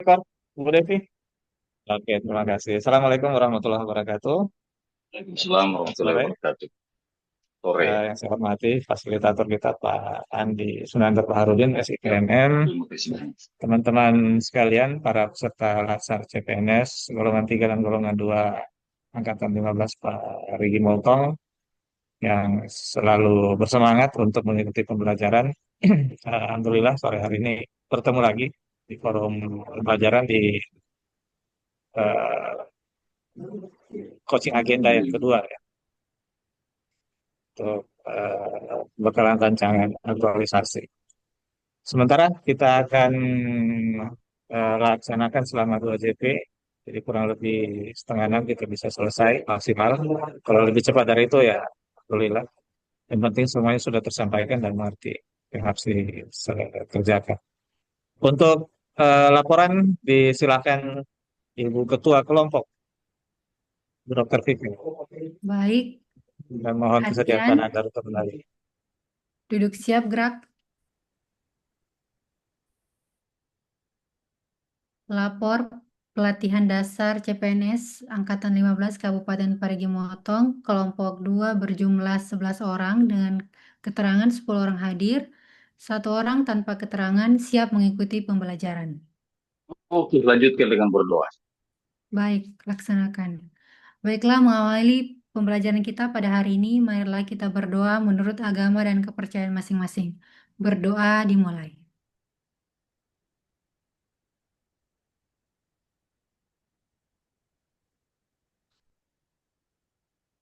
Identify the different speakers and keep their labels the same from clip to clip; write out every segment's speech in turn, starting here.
Speaker 1: rekor, Bu Devi. Oke, terima kasih. Assalamualaikum warahmatullahi wabarakatuh.
Speaker 2: Waalaikumsalam
Speaker 1: Selamat
Speaker 2: warahmatullahi
Speaker 1: sore.
Speaker 2: wabarakatuh. Sore.
Speaker 1: Yang saya hormati fasilitator kita Pak Andi Sunandar Baharudin, SIPNN,
Speaker 2: Terima kasih banyak.
Speaker 1: teman-teman sekalian, para peserta Latsar CPNS, golongan 3 dan golongan 2 Angkatan 15 Pak Rigi Moltong, yang selalu bersemangat untuk mengikuti pembelajaran. Alhamdulillah sore hari ini bertemu lagi di forum pembelajaran di eh, coaching agenda yang kedua ya, untuk bekalan rancangan aktualisasi. Sementara kita akan laksanakan selama 2 JP, jadi kurang lebih setengah 6 kita bisa selesai maksimal. Kalau lebih cepat dari itu ya, alhamdulillah. Yang penting semuanya sudah tersampaikan dan mengerti yang harus dikerjakan. Untuk laporan disilakan Ibu Ketua Kelompok, Bu Dr. Vivi,
Speaker 3: Baik,
Speaker 1: dan mohon kesediaan
Speaker 3: perhatian,
Speaker 1: Anda untuk kembali.
Speaker 3: duduk siap gerak. Lapor pelatihan dasar CPNS Angkatan 15 Kabupaten Parigi Motong, kelompok 2 berjumlah 11 orang dengan keterangan 10 orang hadir, 1 orang tanpa keterangan siap mengikuti pembelajaran.
Speaker 2: Oke, lanjutkan dengan berdoa.
Speaker 3: Baik, laksanakan. Baiklah, mengawali pembelajaran kita pada hari ini, marilah kita berdoa menurut agama dan kepercayaan masing-masing. Berdoa dimulai.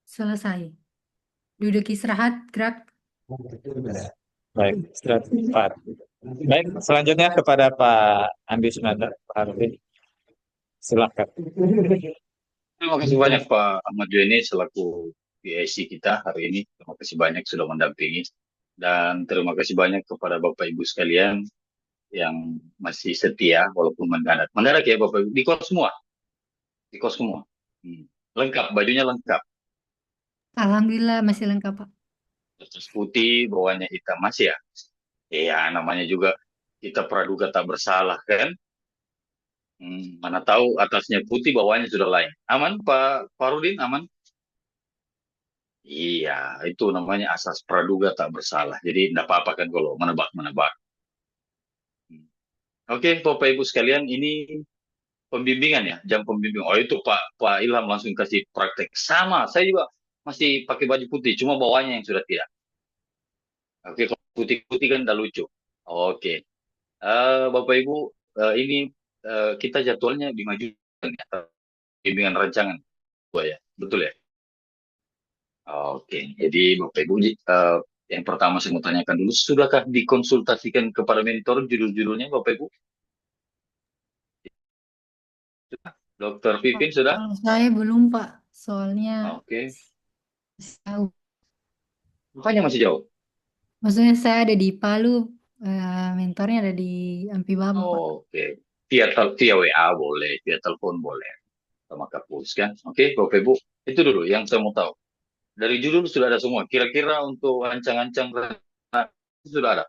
Speaker 3: Selesai. Duduk istirahat, gerak.
Speaker 1: Baik, istirahat cepat. Baik, selanjutnya kepada Pak Andi Sunandar, Pak Harudin. Silakan.
Speaker 2: Terima kasih banyak Pak Ahmad Joni selaku PIC kita hari ini. Terima kasih banyak sudah mendampingi. Dan terima kasih banyak kepada Bapak Ibu sekalian yang masih setia walaupun mendadak. Mendadak ya Bapak Ibu. Di kos semua. Di kos semua. Hmm. Lengkap, bajunya lengkap.
Speaker 3: Alhamdulillah masih lengkap, Pak.
Speaker 2: Atas putih, bawahnya hitam. Masih ya? Iya, namanya juga kita praduga tak bersalah kan? Mana tahu atasnya putih, bawahnya sudah lain. Aman, Pak Farudin? Aman? Iya, itu namanya asas praduga tak bersalah. Jadi tidak apa-apa kan kalau menebak-menebak. Hmm. Oke, Bapak Ibu sekalian, ini pembimbingan ya, jam pembimbing. Oh itu Pak Ilham langsung kasih praktek. Sama, saya juga masih pakai baju putih, cuma bawahnya yang sudah tidak. Oke, kalau putih-putih kan udah lucu. Oke, Bapak Ibu, ini kita jadwalnya dimajukan ya, bimbingan rancangan. Dua ya, betul ya? Oke, jadi Bapak Ibu, yang pertama saya mau tanyakan dulu, sudahkah dikonsultasikan kepada mentor judul-judulnya Bapak Ibu? Dokter Vivin sudah?
Speaker 3: Kalau saya belum, Pak. Soalnya
Speaker 2: Oke,
Speaker 3: masih jauh.
Speaker 2: makanya masih jauh.
Speaker 3: Maksudnya saya ada di Palu, mentornya ada di Ampibaba, Pak.
Speaker 2: Oke, via WA boleh, via telepon boleh, sama Kapus kan? Oke, Bapak Ibu, itu dulu yang saya mau tahu. Dari judul sudah ada semua. Kira-kira untuk ancang-ancang sudah ada.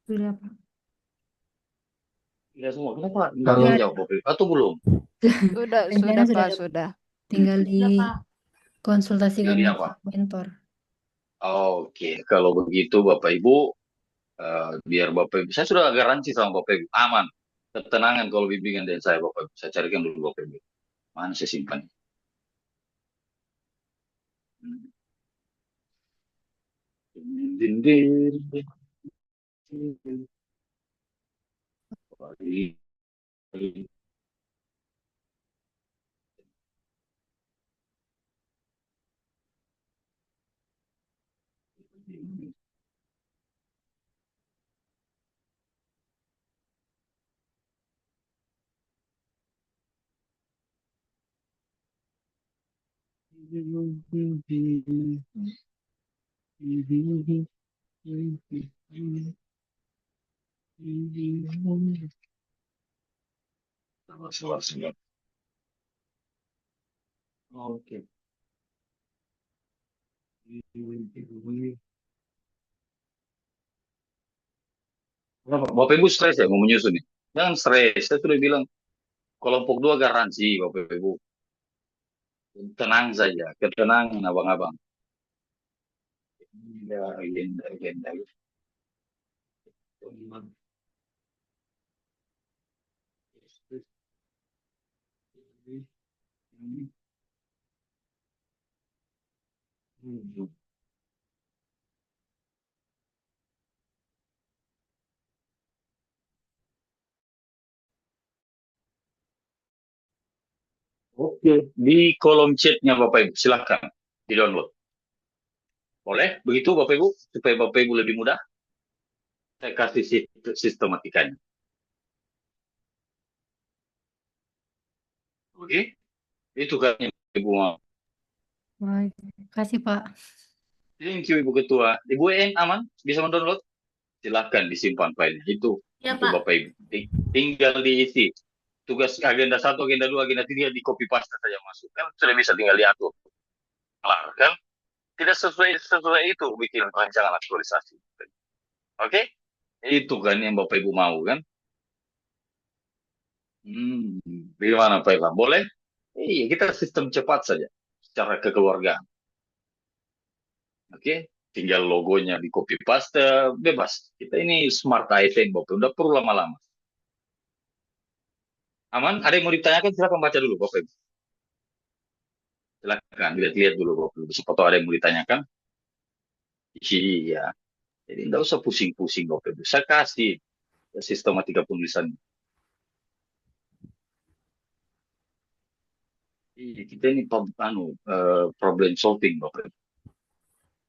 Speaker 3: Sudah, Pak.
Speaker 2: Tidak semua. Kenapa nggak
Speaker 3: Sudah,
Speaker 2: menjawab Bapak Ibu? Atau belum?
Speaker 3: rencana sudah
Speaker 4: Pak,
Speaker 3: ada.
Speaker 4: sudah.
Speaker 3: Tinggal
Speaker 2: Tinggal
Speaker 3: dikonsultasikan
Speaker 2: di
Speaker 3: dengan
Speaker 2: apa?
Speaker 3: mentor.
Speaker 2: Oke, kalau begitu Bapak Ibu, biar Bapak Ibu, saya sudah garansi sama Bapak Ibu, aman, ketenangan kalau bimbingan dari saya Bapak Ibu. Saya carikan dulu Bapak Ibu. Mana saya simpan? Hmm. Din, din, din, din. Sabar, sabar. Oke. Bapak Ibu stres ya mau menyusun nih? Jangan stres. Saya sudah bilang kelompok 2 garansi Bapak Ibu. Tenang saja, ketenangan abang-abang. Ya, agenda, agenda. Oke, di kolom chatnya Bapak Ibu, silahkan di-download. Boleh? Begitu Bapak Ibu, supaya Bapak Ibu lebih mudah. Saya kasih sistematikanya. Oke, itu kan yang Ibu mau.
Speaker 3: Baik, kasih Pak.
Speaker 2: Thank you Ibu Ketua. Ibu En aman? Bisa mendownload? Silahkan disimpan filenya. Itu
Speaker 4: Ya,
Speaker 2: untuk
Speaker 4: Pak.
Speaker 2: Bapak Ibu. Tinggal diisi. Tugas agenda 1, agenda 2, agenda 3 di copy paste saja masuk. Kan sudah bisa tinggal diatur. Kelar kan? Tidak sesuai itu bikin rancangan aktualisasi. Oke? Itu kan yang Bapak Ibu mau kan? Bagaimana Pak Ilham? Boleh? Iya, kita sistem cepat saja. Secara kekeluargaan. Oke? Tinggal logonya di copy paste, bebas. Kita ini smart item, Bapak. Udah perlu lama-lama. Aman? Ada yang mau ditanyakan? Silakan baca dulu, Bapak Ibu. Silakan lihat-lihat dulu, Bapak Ibu. Siapa tahu ada yang mau ditanyakan? Iya. Jadi tidak usah pusing-pusing, Bapak Ibu. Saya kasih sistematika penulisan. Iya, kita ini problem solving, Bapak Ibu.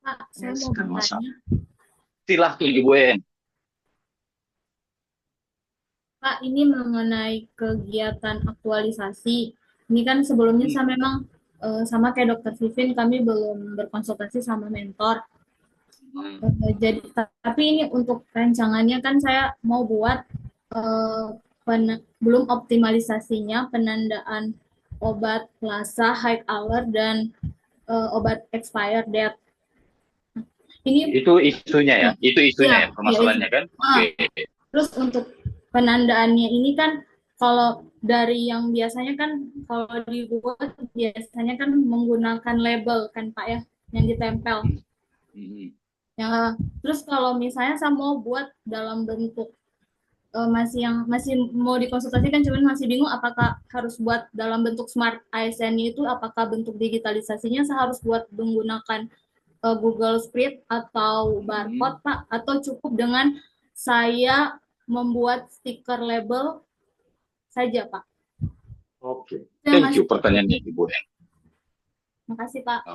Speaker 4: Pak, saya mau
Speaker 2: Kan
Speaker 4: bertanya.
Speaker 2: masalah. Silahkan Ibu En.
Speaker 4: Pak, ini mengenai kegiatan aktualisasi. Ini kan sebelumnya saya memang sama kayak Dokter Vivin, kami belum berkonsultasi sama mentor. Jadi, tapi ini untuk rancangannya kan saya mau buat belum optimalisasinya penandaan obat Lassa, High Alert, dan obat expired date. Ini
Speaker 2: Itu isunya ya? Itu isunya ya, permasalahannya kan? Oke.
Speaker 4: Terus untuk penandaannya ini kan kalau dari yang biasanya kan kalau dibuat biasanya kan menggunakan label kan Pak ya, yang ditempel. Ya, terus kalau misalnya saya mau buat dalam bentuk masih mau dikonsultasikan, cuman masih bingung apakah harus buat dalam bentuk smart ASN itu, apakah bentuk digitalisasinya saya harus buat menggunakan Google Spread atau barcode Pak, atau cukup dengan saya membuat stiker label saja Pak.
Speaker 2: Oke. Thank you pertanyaannya Ibu En.
Speaker 4: Makasih Pak.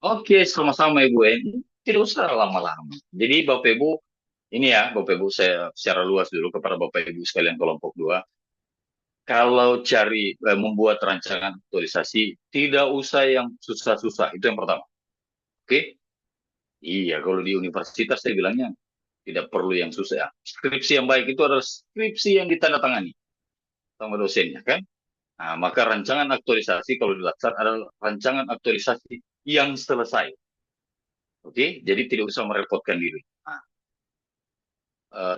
Speaker 2: Oke, sama-sama Ibu En. Tidak usah lama-lama. Jadi Bapak Ibu, ini ya Bapak Ibu, saya secara luas dulu kepada Bapak Ibu sekalian kelompok 2. Kalau cari membuat rancangan aktualisasi, tidak usah yang susah-susah. Itu yang pertama. Oke? Iya, kalau di universitas saya bilangnya tidak perlu yang susah. Skripsi yang baik itu adalah skripsi yang ditandatangani sama dosennya, kan? Nah, maka rancangan aktualisasi kalau di Latsar adalah rancangan aktualisasi yang selesai. Oke? Jadi tidak usah merepotkan diri. Nah,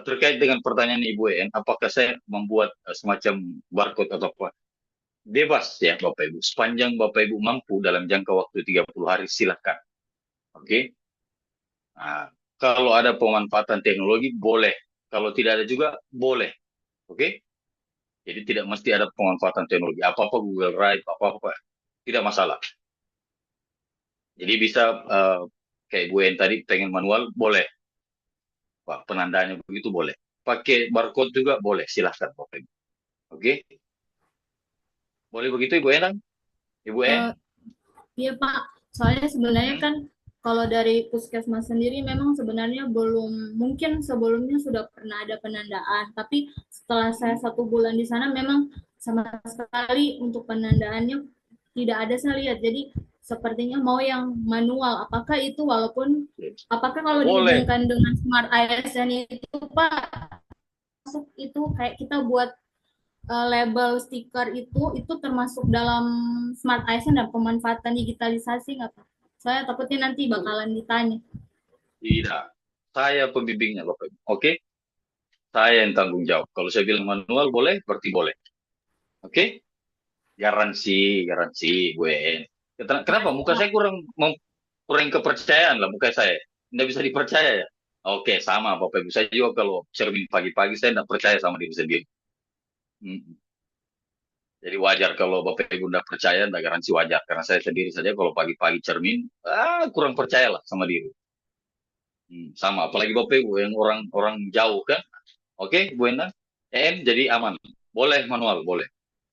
Speaker 2: terkait dengan pertanyaan Ibu En, apakah saya membuat semacam barcode atau apa? Bebas ya Bapak Ibu. Sepanjang Bapak Ibu mampu dalam jangka waktu 30 hari, silahkan. Oke? Nah, kalau ada pemanfaatan teknologi, boleh. Kalau tidak ada juga, boleh. Oke? Jadi tidak mesti ada pemanfaatan teknologi. Apa-apa Google Drive, apa-apa. Tidak masalah. Jadi bisa, kayak Bu En tadi, pengen manual, boleh. Wah, penandanya begitu boleh. Pakai barcode juga boleh. Silahkan Bapak Ibu. Oke? Boleh begitu Ibu En? Ibu En?
Speaker 4: Iya Pak, soalnya sebenarnya kan kalau dari puskesmas sendiri memang sebenarnya belum, mungkin sebelumnya sudah pernah ada penandaan, tapi setelah saya 1 bulan di sana memang sama sekali untuk penandaannya tidak ada saya lihat. Jadi sepertinya mau yang manual. Apakah itu apakah kalau dihubungkan dengan smart ASN itu Pak, masuk itu kayak kita buat label stiker itu termasuk dalam smart ASN dan pemanfaatan digitalisasi nggak Pak? Saya takutnya nanti bakalan ditanya.
Speaker 2: Tidak. Saya pembimbingnya Bapak Ibu. Oke? Saya yang tanggung jawab. Kalau saya bilang manual boleh, berarti boleh. Oke? Garansi, garansi, gue. Kenapa? Muka saya kurang kepercayaan lah muka saya. Nggak bisa dipercaya ya. Oke, sama Bapak Ibu. Saya juga kalau cermin pagi-pagi saya nggak percaya sama diri sendiri. Hmm. Jadi wajar kalau Bapak Ibu nggak percaya, nggak garansi wajar. Karena saya sendiri saja kalau pagi-pagi cermin, kurang percaya lah sama diri. Sama, apalagi Bapak Ibu yang orang-orang jauh kan. Oke, Bu Endang. Jadi aman. Boleh manual, boleh.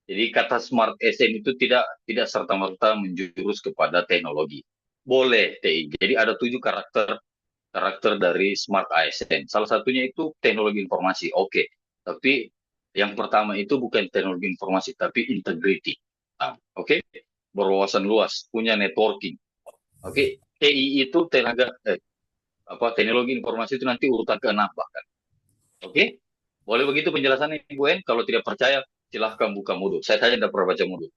Speaker 2: Jadi kata Smart ASN itu tidak serta-merta menjurus kepada teknologi. Boleh TI. Jadi ada 7 karakter dari Smart ASN. Salah satunya itu teknologi informasi. Oke. Tapi yang pertama itu bukan teknologi informasi, tapi integrity. Oke. Berwawasan luas, punya networking. Oke. TI itu teknologi informasi itu nanti urutan ke-6 bahkan. Oke. Boleh begitu penjelasannya Ibu En? Kalau tidak percaya, silahkan buka Moodle. Saya saja tidak pernah baca Moodle.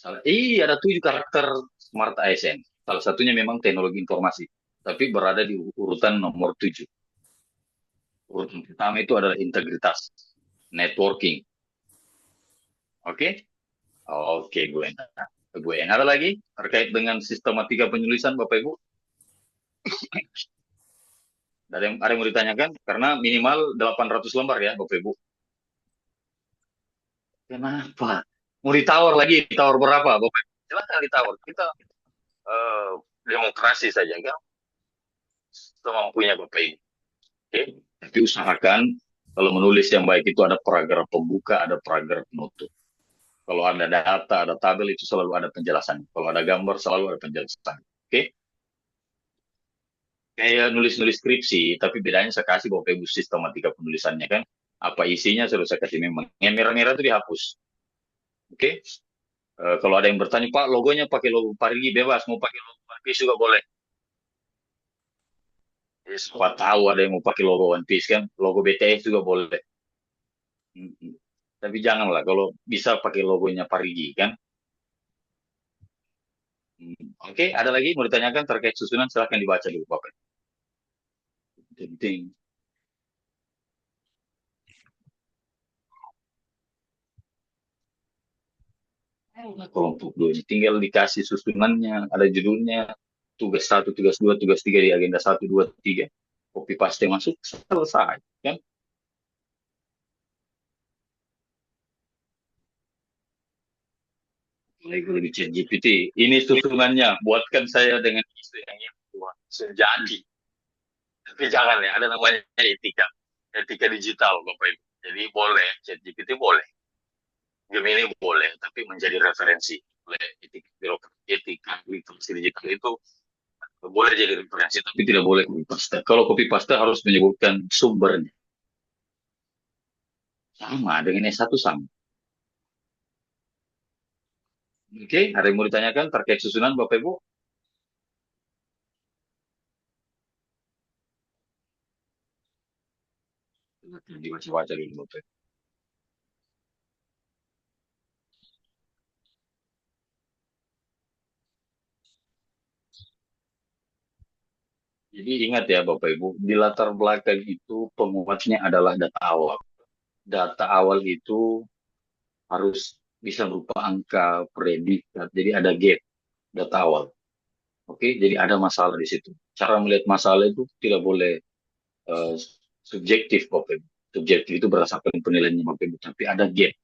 Speaker 2: Ada 7 karakter Smart ASN. Salah satunya memang teknologi informasi, tapi berada di urutan nomor 7. Urutan pertama itu adalah integritas, networking. Oke? Oke, gue ada lagi terkait dengan sistematika penulisan Bapak Ibu? Ada yang mau ditanyakan? Karena minimal 800 lembar ya Bapak Ibu. Kenapa? Mau ditawar lagi? Ditawar berapa Bapak Ibu? Silahkan ditawar. Kita demokrasi saja kan? Semampunya Bapak Ibu. Oke? Tapi usahakan kalau menulis yang baik itu ada paragraf pembuka, ada paragraf penutup. Kalau ada data, ada tabel, itu selalu ada penjelasan. Kalau ada gambar, selalu ada penjelasan. Oke? Kayak nulis-nulis skripsi, tapi bedanya saya kasih Bapak Ibu sistematika penulisannya kan. Apa isinya sudah saya kasih memang. Yang merah-merah itu dihapus. Oke? Kalau ada yang bertanya, Pak, logonya pakai logo Parigi bebas, mau pakai logo One Piece juga boleh. Siapa tahu ada yang mau pakai logo One Piece kan, logo BTS juga boleh. Tapi janganlah kalau bisa pakai logonya Parigi kan. Oke, ada lagi mau ditanyakan terkait susunan, silahkan dibaca dulu Bapak. Penting. Kelompok 2 tinggal dikasih susunannya, ada judulnya, tugas 1, tugas 2, tugas 3 di agenda 1, 2, 3. Copy paste masuk, selesai kan. Kalau di ChatGPT, ini susunannya, buatkan saya dengan isu yang itu, sejadi. Tapi jangan ya, ada namanya etika digital Bapak Ibu. Jadi boleh, ChatGPT boleh, Gemini boleh, tapi menjadi referensi. Oleh etika literasi digital itu boleh jadi referensi, tapi tidak boleh copy paste. Kalau copy paste harus menyebutkan sumbernya. Sama dengan S1 sama. Oke, ada yang mau ditanyakan terkait susunan Bapak Ibu? Dibaca-baca dulu Bapak Ibu. Jadi ingat ya Bapak Ibu, di latar belakang itu penguatnya adalah data awal. Data awal itu harus bisa berupa angka, predikat, jadi ada gap data awal. Oke, jadi ada masalah di situ. Cara melihat masalah itu tidak boleh subjektif Bapak Ibu. Subjektif itu berdasarkan penilaiannya Bapak Ibu, tapi ada gap.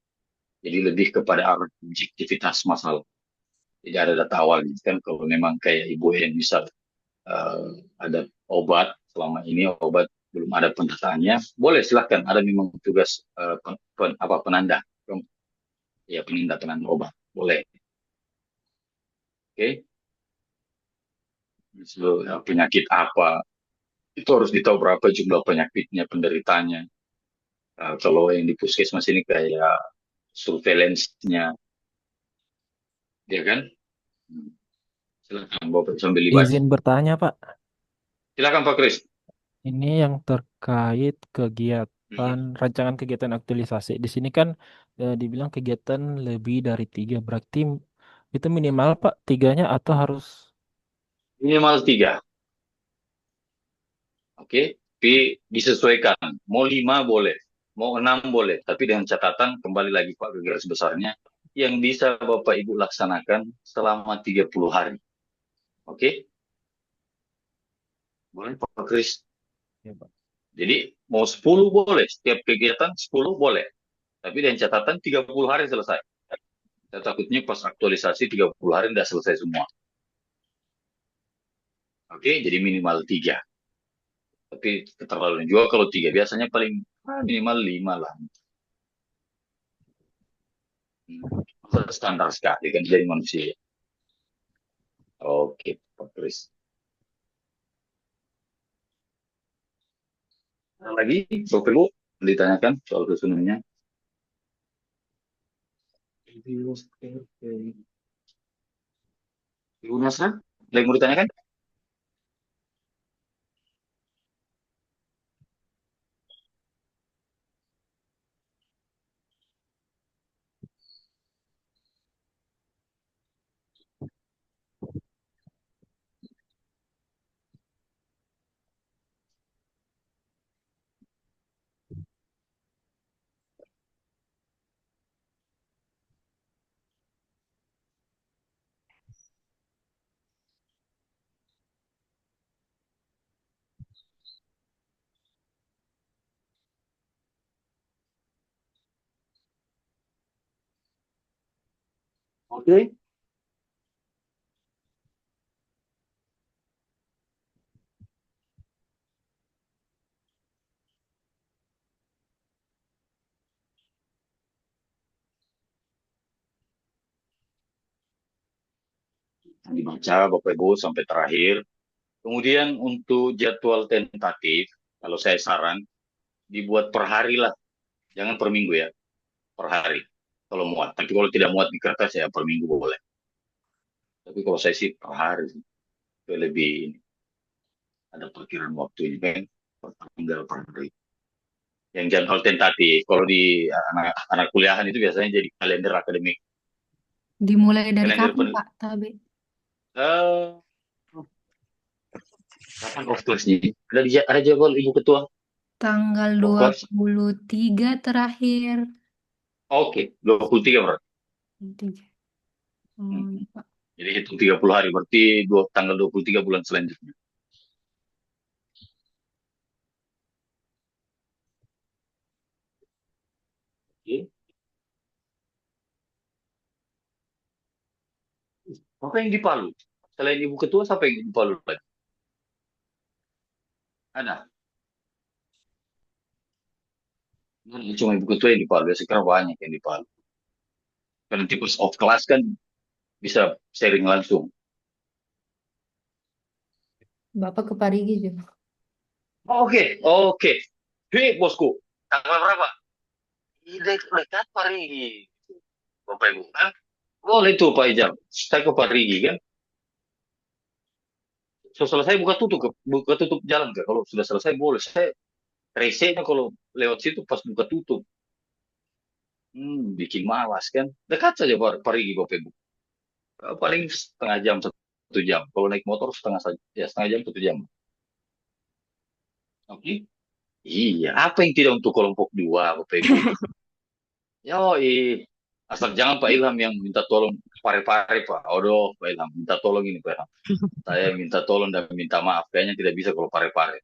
Speaker 2: Jadi lebih kepada arah objektivitas masalah. Jadi ada data awalnya kan, kalau memang kayak Ibu yang bisa ada obat, selama ini obat belum ada pendataannya, boleh silahkan ada memang tugas penanda, ya penanda obat, boleh. Oke. So, penyakit apa itu harus ditahu berapa jumlah penyakitnya, penderitanya. Kalau yang di puskesmas ini kayak surveillance-nya, ya kan? Silakan Bapak sambil dibaca.
Speaker 5: Izin bertanya, Pak.
Speaker 2: Silakan Pak Kris.
Speaker 5: Ini yang terkait kegiatan rancangan kegiatan aktualisasi. Di sini kan dibilang kegiatan lebih dari 3. Berarti itu minimal Pak 3-nya atau harus
Speaker 2: Minimal 3. Oke. Tapi disesuaikan. Mau 5 boleh, mau 6 boleh. Tapi dengan catatan, kembali lagi Pak ke garis besarnya, yang bisa Bapak Ibu laksanakan selama 30 hari. Oke? Boleh Pak Kris?
Speaker 1: Ya, Pak.
Speaker 2: Jadi mau 10 boleh, setiap kegiatan 10 boleh. Tapi dengan catatan 30 hari selesai. Saya takutnya pas aktualisasi 30 hari tidak selesai semua. Oke, jadi minimal 3. Tapi keterlaluan juga kalau 3. Biasanya paling minimal 5 lah. Standar sekali kan dari manusia. Oke, Pak Kris. Ada lagi, Bapak Ibu, ditanyakan soal susunannya. Ibu Nasra, ada yang mau ditanyakan? Oke. Dibaca Bapak Ibu sampai terakhir. Kemudian untuk jadwal tentatif, kalau saya saran, dibuat per hari lah. Jangan per minggu ya, per hari. Kalau muat. Tapi kalau tidak muat di kertas ya per minggu boleh. Tapi kalau saya sih per hari. Itu lebih ada perkiraan waktunya kan. Per tanggal per hari. Yang jadwal tentatif. Kalau di anak kuliahan itu biasanya jadi kalender akademik.
Speaker 3: Dimulai dari
Speaker 2: Kalender
Speaker 3: kapan, Pak Tabe?
Speaker 2: eh kapan off kelasnya? Ada jadwal Ibu Ketua
Speaker 3: Tanggal
Speaker 2: off kelas?
Speaker 3: 23 terakhir.
Speaker 2: Oke, 23 berarti.
Speaker 3: 23. Oh,
Speaker 2: Hmm.
Speaker 3: iya, Pak.
Speaker 2: Jadi hitung 30 hari, berarti tanggal 23 bulan selanjutnya. Oke. Apa yang di Palu? Selain Ibu Ketua, siapa yang di Palu lagi? Ada. Cuma Ibu Ketua yang di Palu, ya sekarang banyak yang di Palu. Karena tipe off class kan bisa sharing langsung.
Speaker 3: Bapak ke Parigi juga.
Speaker 2: Oke, oke. Hei, bosku. Tanggal berapa? Dekat Parigi. Bapak Ibu, kan? Boleh tuh Pak Ijam. Saya ke Parigi kan. So, selesai buka tutup jalan kan. Kalau sudah selesai boleh. Saya resenya kalau lewat situ pas buka tutup. Bikin malas kan. Dekat saja Parigi Bapak Ibu. Paling setengah jam, 1 jam. Kalau naik motor setengah jam, 1 jam. Oke. Iya, apa yang tidak untuk kelompok 2, Bapak Ibu? Yoi. Asal jangan Pak Ilham yang minta tolong pare-pare, Pak. Aduh, Pak Ilham, minta tolong ini, Pak Ilham. Saya minta tolong dan minta maaf. Kayaknya tidak bisa kalau pare-pare.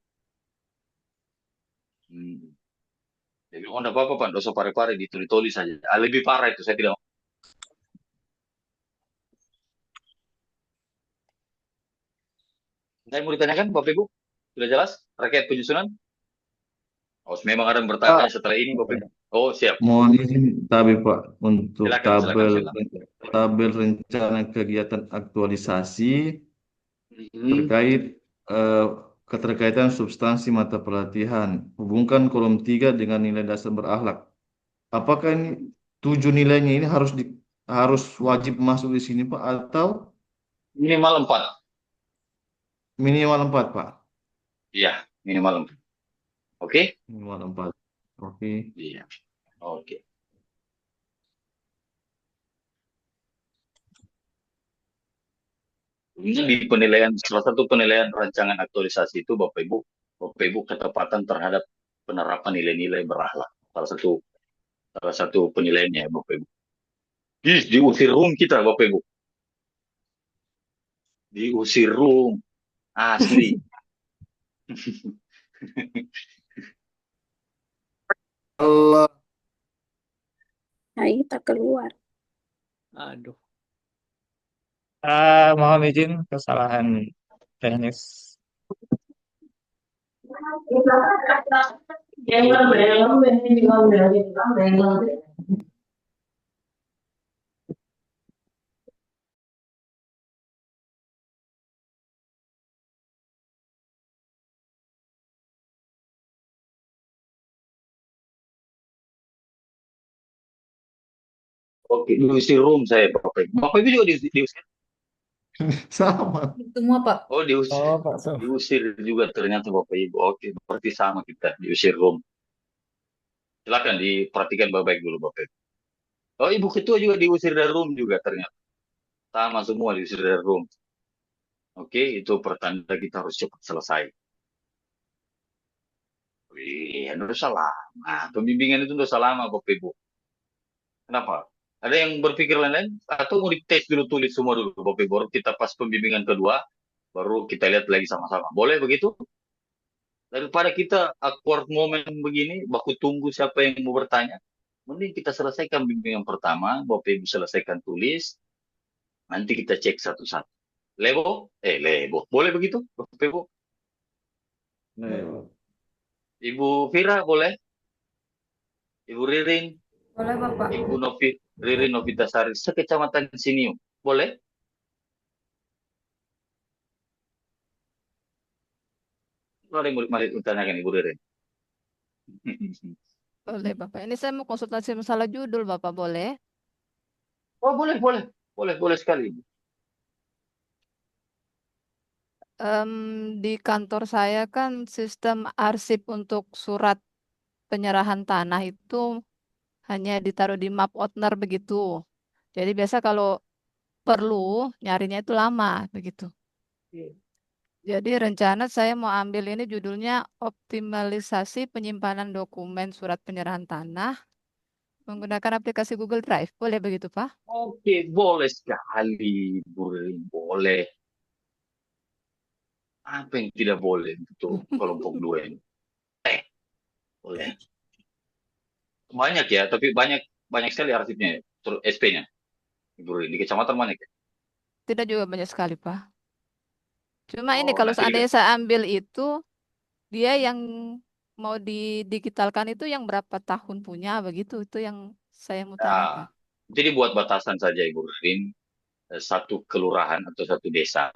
Speaker 2: Hmm. Jadi, oh, enggak apa-apa, Pak. Enggak usah pare-pare, dituli-tuli saja. Lebih parah itu, saya tidak. Saya mau ditanyakan, Bapak Ibu? Sudah jelas? Terkait penyusunan? Oh, memang ada yang bertanya
Speaker 6: Pak,
Speaker 2: setelah ini, Bapak Ibu. Oh, siap.
Speaker 6: mohon izin tapi Pak untuk
Speaker 2: Silakan, silakan.
Speaker 6: tabel rencana kegiatan aktualisasi
Speaker 2: Hmm.
Speaker 6: terkait eh, keterkaitan substansi mata pelatihan. Hubungkan kolom 3 dengan nilai dasar berakhlak. Apakah ini 7 nilainya ini harus wajib masuk di sini Pak atau
Speaker 2: Minimal 4.
Speaker 6: minimal 4 Pak?
Speaker 2: Iya, minimal 4. Oke?
Speaker 6: Minimal 4. Oke.
Speaker 2: Iya. Oke. Ini di penilaian, salah satu penilaian rancangan aktualisasi itu Bapak Ibu Bapak Ibu ketepatan terhadap penerapan nilai-nilai berakhlak. Salah satu penilaiannya ya, Bapak Ibu. Diusir room kita Bapak Ibu. Diusir room asli.
Speaker 6: Allah.
Speaker 7: Nah, kita keluar.
Speaker 5: Aduh.
Speaker 1: Mohon izin kesalahan teknis.
Speaker 2: Oke, diusir room saya Bapak Ibu. Bapak Ibu juga diusir.
Speaker 6: Sama.
Speaker 3: Semua, Pak.
Speaker 2: Oh, diusir.
Speaker 5: Oh, Pak. So.
Speaker 2: Diusir juga ternyata Bapak Ibu. Oke, berarti sama kita diusir room. Silakan diperhatikan baik-baik dulu Bapak Ibu. Oh, Ibu Ketua juga diusir dari room juga ternyata. Sama semua diusir dari room. Oke, itu pertanda kita harus cepat selesai. Wih, udah salah. Nah, pembimbingan itu udah salah lama Bapak Ibu. Kenapa? Ada yang berpikir lain-lain? Atau mau dites dulu, tulis semua dulu Bapak Ibu. Baru kita pas pembimbingan kedua, baru kita lihat lagi sama-sama. Boleh begitu? Daripada kita awkward moment begini, baku tunggu siapa yang mau bertanya. Mending kita selesaikan bimbingan pertama, Bapak Ibu selesaikan tulis, nanti kita cek satu-satu. Lebo? Lebo. Boleh begitu, Bapak Ibu?
Speaker 6: Nih,
Speaker 2: Ibu Fira boleh? Ibu Ririn?
Speaker 4: Boleh, Bapak.
Speaker 2: Ibu Ririn Novitasari, sekecamatan Siniu. Boleh? Mari tanyakan Ibu Ririn.
Speaker 8: Boleh, Bapak. Ini saya mau konsultasi masalah judul, Bapak, boleh?
Speaker 2: Oh, boleh sekali.
Speaker 8: Di kantor saya kan sistem arsip untuk surat penyerahan tanah itu hanya ditaruh di map owner begitu. Jadi biasa kalau perlu nyarinya itu lama begitu. Jadi rencana saya mau ambil ini judulnya optimalisasi penyimpanan dokumen surat penyerahan tanah menggunakan aplikasi Google Drive. Boleh begitu, Pak?
Speaker 2: Oke, boleh sekali, Bu Ririn. Boleh. Apa yang tidak boleh untuk kelompok dua ini? Boleh. Banyak ya, tapi banyak sekali arsipnya ya, SP-nya. Ibu Ririn, di kecamatan mana ya?
Speaker 8: Tidak juga banyak sekali, Pak. Cuma ini
Speaker 2: Oh,
Speaker 8: kalau
Speaker 2: nanti
Speaker 8: seandainya saya ambil itu, dia yang mau didigitalkan itu yang berapa tahun punya begitu. Itu yang saya mau tanyakan.
Speaker 2: jadi buat batasan saja Ibu Ririn, satu kelurahan atau satu desa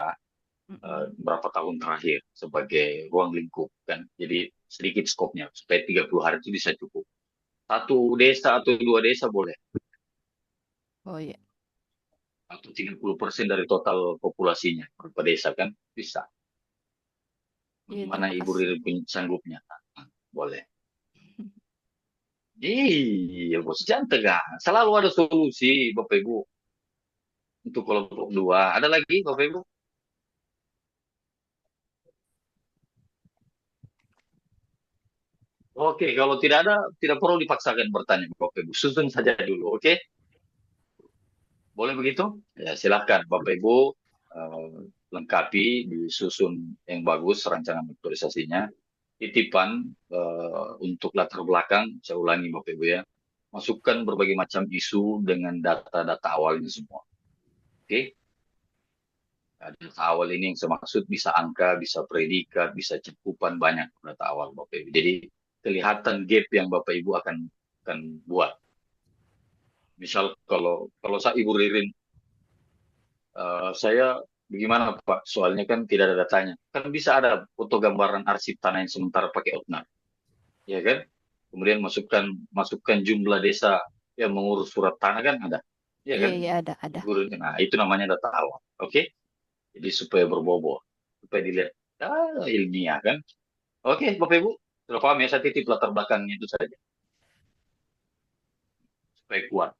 Speaker 8: Mm-mm.
Speaker 2: berapa tahun terakhir sebagai ruang lingkup kan. Jadi sedikit skopnya supaya 30 hari itu bisa cukup. Satu desa atau dua desa boleh.
Speaker 8: Oh iya.
Speaker 2: Atau 30% dari total populasinya berapa desa kan bisa.
Speaker 8: Iya,
Speaker 2: Bagaimana
Speaker 8: terima
Speaker 2: Ibu
Speaker 8: kasih.
Speaker 2: Ririn punya sanggupnya? Boleh. Iya, bos jangan tegang. Selalu ada solusi, Bapak Ibu, untuk kelompok dua. Ada lagi, Bapak Ibu? Oke, kalau tidak ada, tidak perlu dipaksakan bertanya, Bapak Ibu. Susun saja dulu, oke? Boleh begitu? Ya, silakan, Bapak Ibu, eh, lengkapi, disusun yang bagus rancangan aktualisasinya. Titipan untuk latar belakang, saya ulangi, Bapak Ibu ya. Masukkan berbagai macam isu dengan data-data awalnya semua. Oke? Nah, data awal ini yang saya maksud bisa angka, bisa predikat, bisa cakupan banyak data awal Bapak Ibu. Jadi kelihatan gap yang Bapak Ibu akan buat. Misal kalau saya Ibu Ririn, saya bagaimana Pak? Soalnya kan tidak ada datanya. Kan bisa ada foto gambaran arsip tanah yang sementara pakai outnar, ya kan? Kemudian masukkan jumlah desa yang mengurus surat tanah kan ada, ya
Speaker 8: Iya,
Speaker 2: kan?
Speaker 8: iya ada.
Speaker 2: Ibu Ririn, nah itu namanya data awal, oke? Jadi supaya berbobot, supaya dilihat ilmiah kan. Oke, Bapak Ibu, sudah paham ya, saya titip latar belakangnya itu saja, supaya kuat.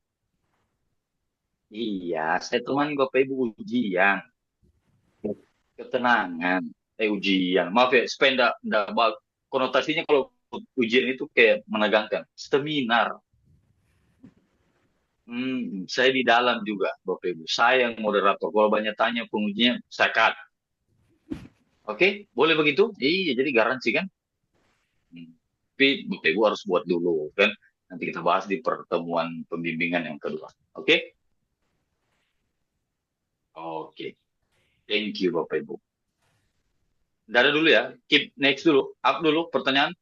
Speaker 2: Iya, saya temani Bapak Ibu ujian, ketenangan. Ujian. Maaf ya, supaya konotasinya kalau ujian itu kayak menegangkan. Seminar. Saya di dalam juga, Bapak Ibu. Saya yang moderator. Kalau banyak tanya pengujinya, saya cut. Oke, boleh begitu? Iya, jadi garansi kan? Tapi Bapak Ibu harus buat dulu kan. Nanti kita bahas di pertemuan pembimbingan yang kedua. Oke? Oke. Thank you Bapak Ibu. Dari dulu ya. Keep next dulu. Up dulu pertanyaan.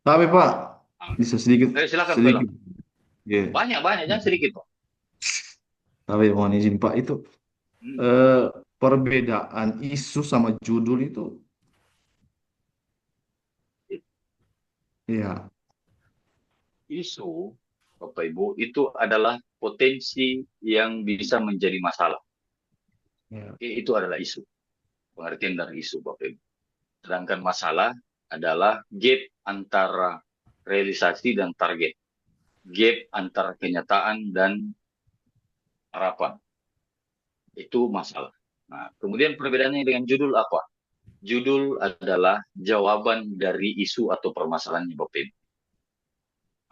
Speaker 6: Tapi Pak, bisa sedikit,
Speaker 2: Silakan
Speaker 6: sedikit.
Speaker 2: Pak.
Speaker 6: Iya.
Speaker 2: Banyak, jangan sedikit Pak.
Speaker 6: Tapi mohon izin Pak, itu perbedaan isu sama judul itu, ya.
Speaker 2: Isu, Bapak Ibu, itu adalah potensi yang bisa menjadi masalah.
Speaker 6: Ya.
Speaker 2: Oke, itu adalah isu. Pengertian dari isu, Bapak Ibu. Sedangkan masalah adalah gap antara realisasi dan target. Gap antara kenyataan dan harapan. Itu masalah. Nah, kemudian perbedaannya dengan judul apa? Judul adalah jawaban dari isu atau permasalahannya, Bapak Ibu.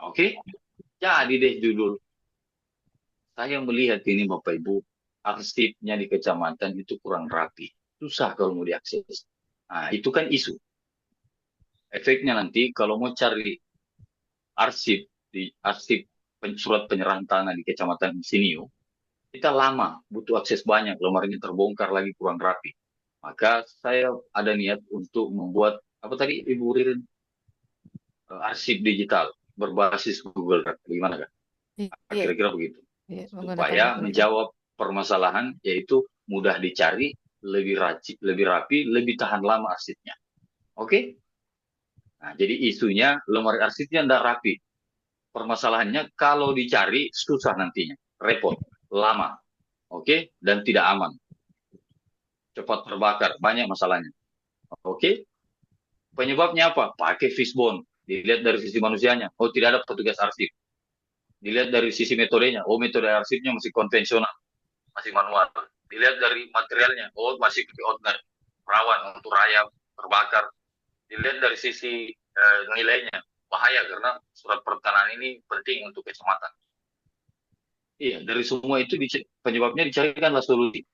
Speaker 2: Oke? Jadi deh judul. Saya melihat ini Bapak Ibu, arsipnya di kecamatan itu kurang rapi. Susah kalau mau diakses. Nah, itu kan isu. Efeknya nanti kalau mau cari arsip surat penyerahan tanah di kecamatan Sinio, kita lama, butuh akses banyak, lemarinya terbongkar lagi kurang rapi. Maka saya ada niat untuk membuat apa tadi Ibu Ririn, arsip digital berbasis Google Drive. Gimana kan?
Speaker 8: Iya,
Speaker 2: Kira-kira begitu.
Speaker 8: iya, menggunakan
Speaker 2: Supaya
Speaker 8: Google Drive.
Speaker 2: menjawab permasalahan yaitu mudah dicari, lebih rapi, lebih tahan lama arsipnya. Oke? Nah, jadi isunya lemari arsipnya tidak rapi. Permasalahannya kalau dicari susah nantinya, repot, lama. Oke? Dan tidak aman. Cepat terbakar, banyak masalahnya. Oke? Penyebabnya apa? Pakai fishbone. Dilihat dari sisi manusianya. Oh, tidak ada petugas arsip. Dilihat dari sisi metodenya. Oh, metode arsipnya masih konvensional. Masih manual. Dilihat dari materialnya. Oh, masih pakai ordner. Rawan untuk rayap, terbakar. Dilihat dari sisi nilainya. Bahaya karena surat pertanahan ini penting untuk kecamatan. Iya, dari semua itu penyebabnya dicarikanlah solusi.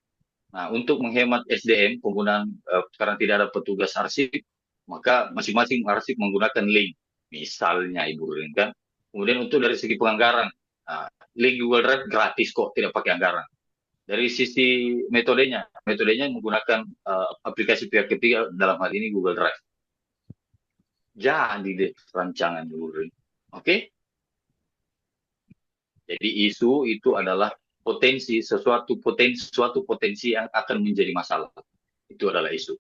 Speaker 2: Nah, untuk menghemat SDM, penggunaan karena tidak ada petugas arsip, maka masing-masing arsip menggunakan link. Misalnya, Ibu Rin, kan. Kemudian untuk dari segi penganggaran, link Google Drive gratis kok, tidak pakai anggaran. Dari sisi metodenya menggunakan aplikasi pihak ketiga, dalam hal ini Google Drive. Jadi deh rancangan Ibu Rin. Oke? Jadi isu itu adalah suatu potensi yang akan menjadi masalah. Itu adalah isu.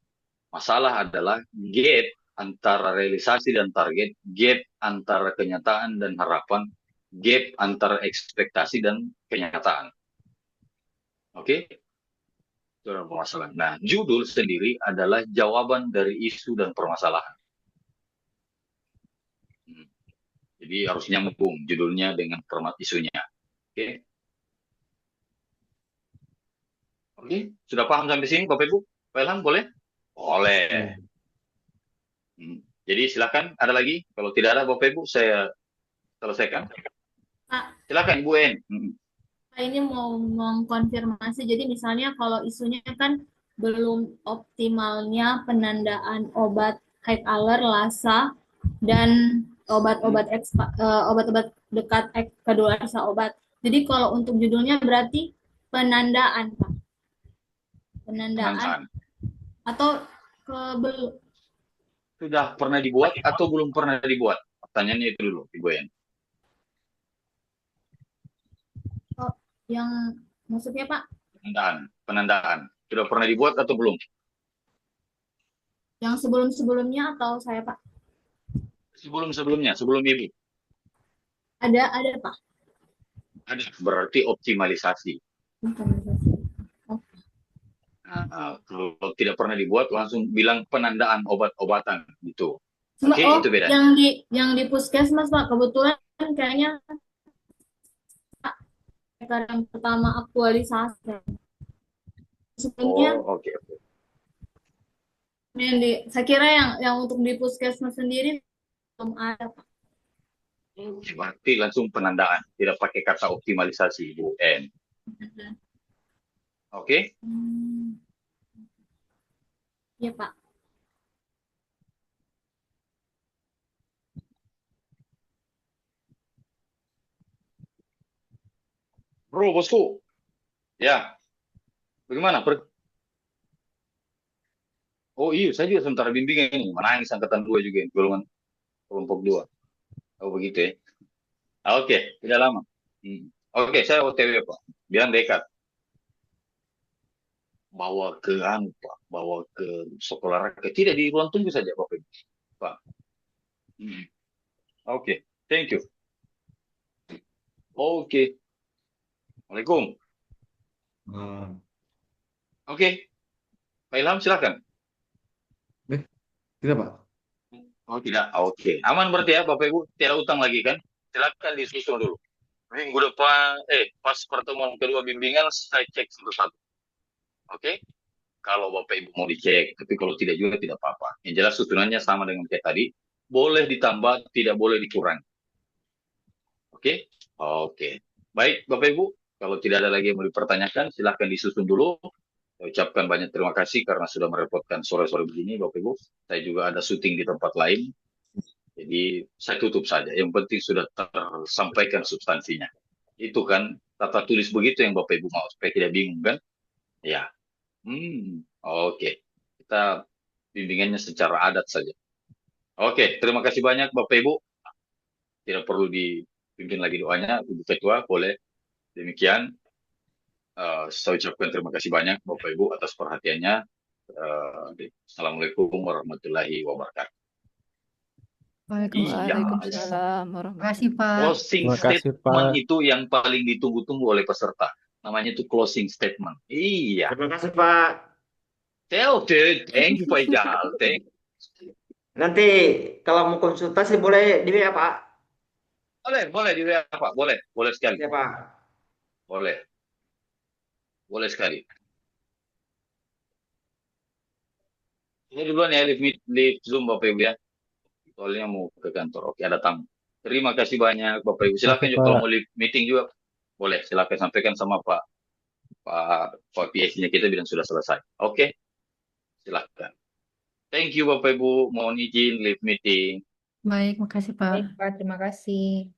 Speaker 2: Masalah adalah gap antara realisasi dan target, gap antara kenyataan dan harapan, gap antara ekspektasi dan kenyataan. Oke? Itu adalah permasalahan. Nah, judul sendiri adalah jawaban dari isu dan permasalahan. Jadi harus nyambung judulnya dengan isunya. Oke? Oke, sudah paham sampai sini Bapak Ibu? Pak Ilham boleh? Boleh. Jadi silakan, ada lagi? Kalau tidak ada Bapak Ibu, saya selesaikan. Silakan Ibu En.
Speaker 4: Ini mau mengkonfirmasi, jadi misalnya kalau isunya kan belum optimalnya penandaan obat high alert, LASA, dan obat-obat dekat kadaluarsa obat. Jadi kalau untuk judulnya berarti penandaan, Pak. Penandaan. Atau
Speaker 2: sudah pernah dibuat atau belum pernah dibuat? Pertanyaannya itu dulu, Ibu En.
Speaker 4: Oh, yang maksudnya Pak?
Speaker 2: Penandaan. Sudah pernah dibuat atau belum?
Speaker 4: Yang sebelum-sebelumnya atau saya Pak?
Speaker 2: Sebelum-sebelumnya, sebelum Ibu.
Speaker 4: Ada Pak.
Speaker 2: Ada, berarti optimalisasi. Kalau tidak pernah dibuat, langsung bilang penandaan obat-obatan gitu. Oke, itu beda.
Speaker 4: Yang di puskesmas Pak, kebetulan kayaknya yang pertama aktualisasi.
Speaker 2: Oh, oke.
Speaker 4: Saya kira yang untuk di puskesmas sendiri belum ada, Pak.
Speaker 2: Berarti langsung penandaan, tidak pakai kata optimalisasi, Bu N. Oke?
Speaker 4: Iya, Pak.
Speaker 2: Bro, bosku. Ya, bagaimana? Oh iya, saya juga sementara bimbingan ini. Menangis angkatan 2 juga, golongan kelompok 2. Oh begitu ya. Oke, tidak lama. Oke, saya OTW Pak. Bilang dekat. Bawa ke Pak. Bawa ke sekolah rakyat. Tidak di ruang tunggu saja Bapak Ibu. Pak. Oke, thank you. Oke. Waalaikumsalam. Oke. Pak Ilham silakan.
Speaker 6: Tidak, Pak.
Speaker 2: Oh tidak, oke. Aman berarti ya Bapak Ibu. Tidak utang lagi kan? Silakan disusun dulu. Minggu depan, pas pertemuan kedua bimbingan, saya cek satu-satu. Oke? Kalau Bapak Ibu mau dicek, tapi kalau tidak juga tidak apa-apa. Yang jelas susunannya sama dengan kayak tadi. Boleh ditambah, tidak boleh dikurangi. Oke? Oke. Baik, Bapak Ibu. Kalau tidak ada lagi yang mau dipertanyakan, silahkan disusun dulu. Saya ucapkan banyak terima kasih karena sudah merepotkan sore-sore begini, Bapak Ibu. Saya juga ada syuting di tempat lain. Jadi, saya tutup saja. Yang penting sudah tersampaikan substansinya. Itu kan tata tulis begitu yang Bapak Ibu mau, supaya tidak bingung kan? Ya. Oke. Kita bimbingannya secara adat saja. Oke, terima kasih banyak Bapak Ibu. Tidak perlu dipimpin lagi doanya, Ibu Ketua, boleh. Demikian, saya ucapkan terima kasih banyak Bapak Ibu atas perhatiannya. Assalamualaikum warahmatullahi wabarakatuh.
Speaker 3: Waalaikumsalam.
Speaker 8: Waalaikumsalam
Speaker 3: Terima
Speaker 8: warahmatullahi
Speaker 3: kasih, Pak.
Speaker 2: Closing
Speaker 5: Terima kasih,
Speaker 2: statement
Speaker 5: Pak.
Speaker 2: itu yang paling ditunggu-tunggu oleh peserta. Namanya itu closing statement. Iya.
Speaker 9: Terima kasih, Pak.
Speaker 2: Thank you Pak Ijal.
Speaker 9: Nanti kalau mau konsultasi boleh di WA, Pak.
Speaker 2: Boleh di WA Pak. Boleh sekali.
Speaker 9: Ya, Pak.
Speaker 2: Boleh sekali. Ini duluan ya, live Zoom Bapak Ibu ya. Soalnya mau ke kantor. Oke, ada tamu. Terima kasih banyak Bapak Ibu. Silakan juga kalau mau live meeting juga boleh. Silakan sampaikan sama Pak PX-nya kita bilang sudah selesai. Oke. Silakan. Thank you Bapak Ibu. Mohon izin live meeting.
Speaker 3: Baik, makasih, Pak.
Speaker 10: Baik, Pak. Terima kasih.